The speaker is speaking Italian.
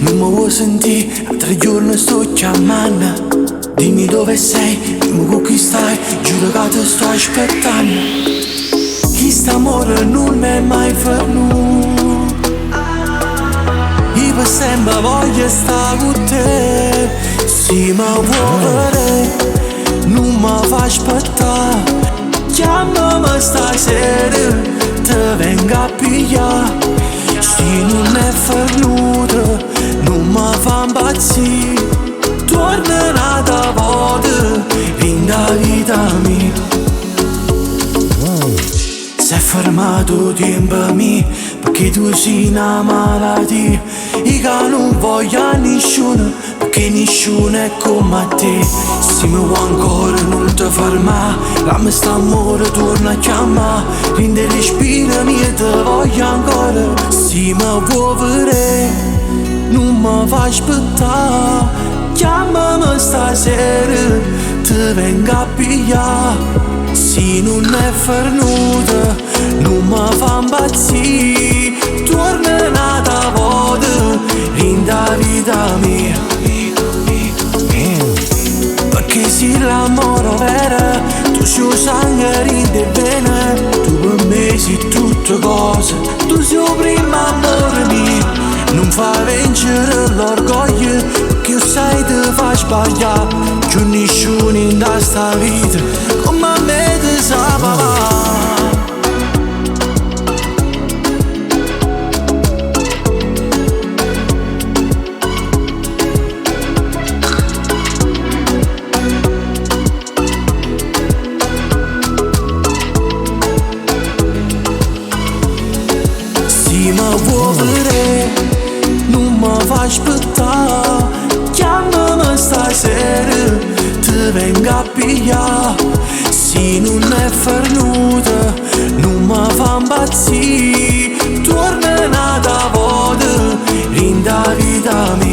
Non mi vuoi sentire, a 3 giorni sto chiamando. Dimmi dove sei, dimmi con chi stai, giuro che ti sto aspettando. Chi sta amore non mi è mai venuto. Io per sempre voglio stare con te. Se mi vuoi vedere, non mi fa aspettare. Chiamami stasera, ti vengo a pigliare. Se non è venuto, non mi fa impazzire. Torna un'altra volta in da vita mia. Si è fermato tempo mio, perché tu sei una malattia. Io non voglio a nessuno, perché nessuno è come te. Se mi vuoi ancora non ti fermare, dammi st'amore, torna a chiamare. Rende respiro mio, ti voglio ancora. Se mi vuoi vedere, non mi fa aspettare. Chiamami stasera, ti vengo a pigliare. Se non è venuta, non mi fa impazzire. Torna un'altra volta in da vita mia. Perché se l'amore vera, tu sei sangue rinde bene. Tu per me sei tutte cose, tu sei il primo amore mio. Non fa vincere l'orgoglio, che sai ti fa sbagliare. C'è nessuno in sta vita come me ti sa papà. Se mi vuoi vedere, non mi fa aspettare. Chiamami stasera, ti vengo a pigliare. Se non è venuta, non mi fa impazzire. Torna un'altra volta in da vita mia.